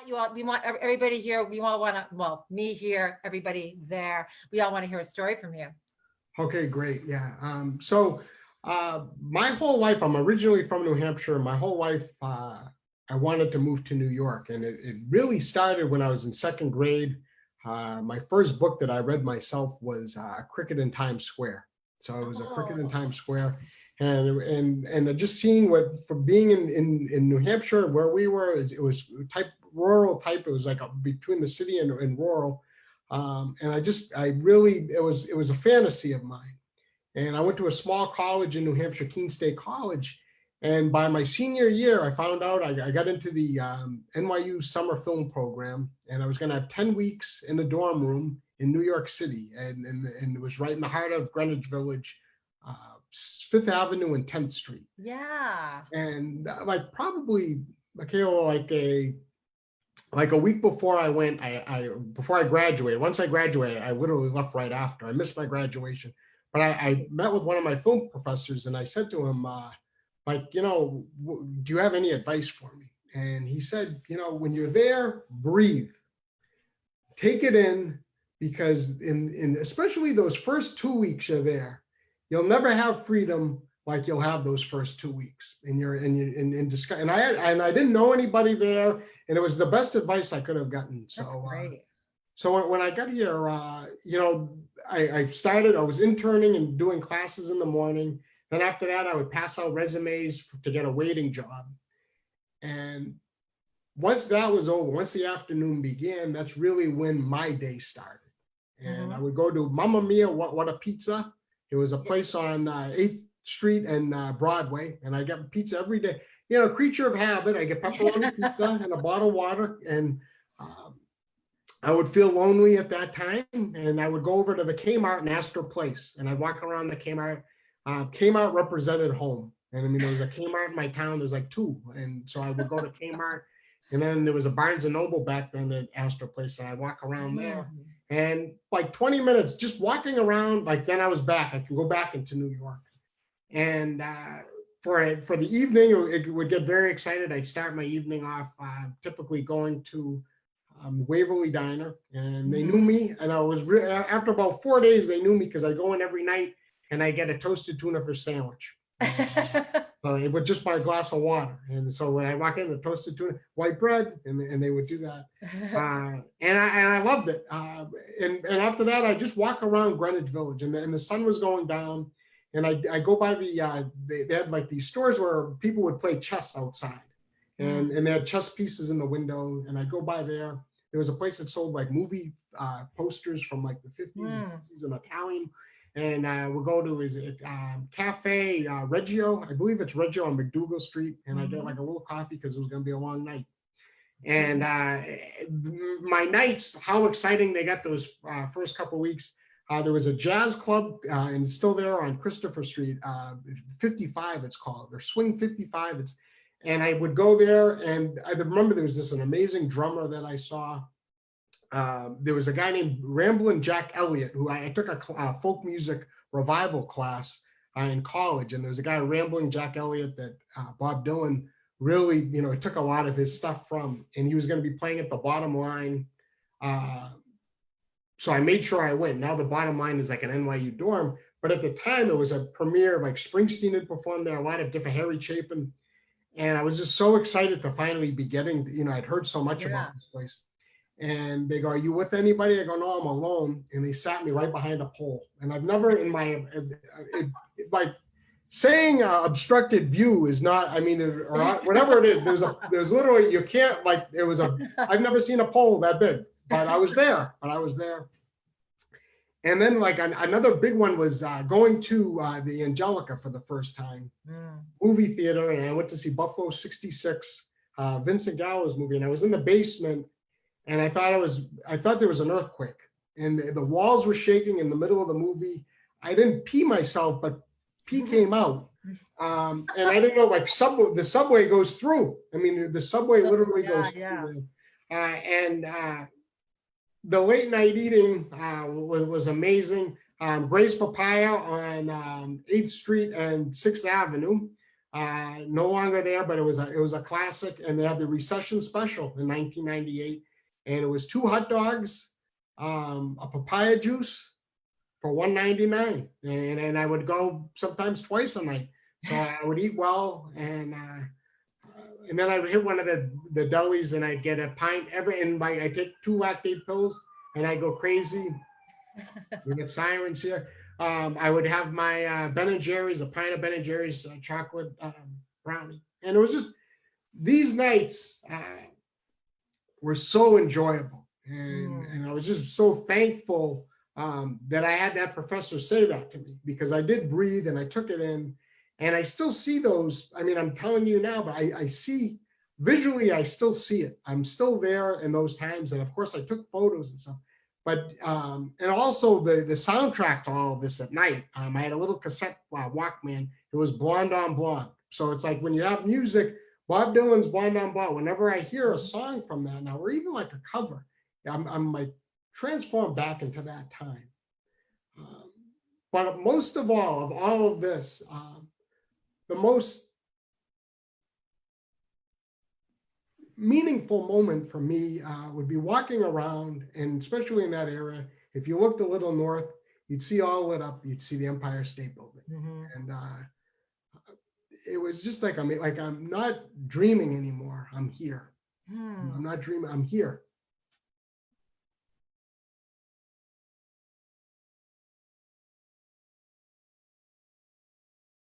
we want everybody here. We all want to, well, me here, everybody there. We all want to hear a story from you. Okay, great. Yeah. My whole life, I'm originally from New Hampshire. My whole life, I wanted to move to New York, and it really started when I was in second grade. My first book that I read myself was Cricket in Times Square. So it was a Cricket in Times Square, and just seeing what, from being in New Hampshire where we were, it was rural type. It was like between the city and rural, and it was a fantasy of mine. And I went to a small college in New Hampshire, Keene State College. And by my senior year, I found out I got into the NYU summer film program, and I was going to have 10 weeks in a dorm room in New York City. And it was right in the heart of Greenwich Village, 5th Avenue and 10th Street. Yeah. And probably, Michaela, like a week before I went, before I graduated, once I graduated, I literally left right after. I missed my graduation. But I met with one of my film professors, and I said to him, do you have any advice for me? And he said, when you're there, breathe, take it in, because in especially those first 2 weeks you're there, you'll never have freedom like you'll have those first 2 weeks. And you're in discuss. And I didn't know anybody there, and it was the best advice I could have gotten. So that's great. So when I got here, I was interning and doing classes in the morning. Then after that, I would pass out resumes to get a waiting job. And once that was over, once the afternoon began, that's really when my day started. And I would go to Mamma Mia, What a Pizza. It was a place on 8th Street and Broadway. And I get pizza every day. Creature of habit. I get pepperoni pizza and a bottle of water. And I would feel lonely at that time, and I would go over to the Kmart and Astor Place, and I'd walk around the Kmart. Kmart represented home, and I mean, there was a Kmart in my town. There's like 2, and so I would go to Kmart, and then there was a Barnes and Noble back then at Astor Place, and I'd walk around there, and like 20 minutes just walking around. Like then I was back. I could go back into New York, and for the evening, it would get very excited. I'd start my evening off typically going to Waverly Diner, and they knew me, and I was after about 4 days they knew me because I go in every night and I get a toasted tuna fish sandwich with just my glass of water. And so when I walk in, the toasted tuna, white bread, and they would do that, and I loved it. And after that, I just walk around Greenwich Village, and the sun was going down, and I go by they had like these stores where people would play chess outside. And they had chess pieces in the window, and I'd go by there. There was a place that sold like movie posters from like the 50s and 60s in Italian. And we'll go to Cafe Reggio. I believe it's Reggio on McDougal Street. And I get like a little coffee because it was going to be a long night. And my nights, how exciting they got those first couple of weeks. There was a jazz club, and it's still there on Christopher Street, 55 it's called, or Swing 55. And I would go there, and I remember there was an amazing drummer that I saw. There was a guy named Ramblin' Jack Elliott, who I took a folk music revival class in college. And there was a guy, Ramblin' Jack Elliott, that Bob Dylan really, took a lot of his stuff from, and he was going to be playing at the Bottom Line. So I made sure I went. Now the Bottom Line is like an NYU dorm, but at the time it was a premiere, like Springsteen had performed there, a lot of different Harry Chapin. And I was just so excited to finally be getting, I'd heard so much about this place. And they go, "Are you with anybody?" I go, "No, I'm alone." And they sat me right behind a pole. And I've never in my, like saying obstructed view is not, or whatever it is, there's literally, you can't, I've never seen a pole that big, but I was there. And then like another big one was going to the Angelica for the first time, movie theater. And I went to see Buffalo 66, Vincent Gallo's movie. And I was in the basement, and I thought there was an earthquake, and the walls were shaking in the middle of the movie. I didn't pee myself, but pee came out. And I didn't know, like the subway goes through. The subway literally goes through. And the late night eating was amazing. Gray's Papaya on 8th Street and 6th Avenue. No longer there, but it was a classic. And they had the recession special in 1998, and it was 2 hot dogs, a papaya juice for $1.99, and I would go sometimes twice a night. So I would eat well, and then I would hit one of the delis, and I'd get a pint and I take 2 lactate pills, and I go crazy. We get sirens here. I would have my Ben and Jerry's, a pint of Ben and Jerry's chocolate brownie, and it was just these nights were so enjoyable, and I was just so thankful that I had that professor say that to me, because I did breathe and I took it in, and I still see those. I mean, I'm telling you now, but I see visually, I still see it. I'm still there in those times, and of course, I took photos and stuff. But and also the soundtrack to all of this at night. I had a little cassette Walkman. It was Blonde on Blonde. So it's like when you have music, Bob Dylan's Blonde on Blonde. Whenever I hear a song from that now, or even like a cover, I'm like transformed back into that time. But most of all of this, the most meaningful moment for me would be walking around, and especially in that area, if you looked a little north, you'd see all lit up. You'd see the Empire State Building, and it was just like I'm not dreaming anymore. I'm here. I'm not dreaming. I'm here.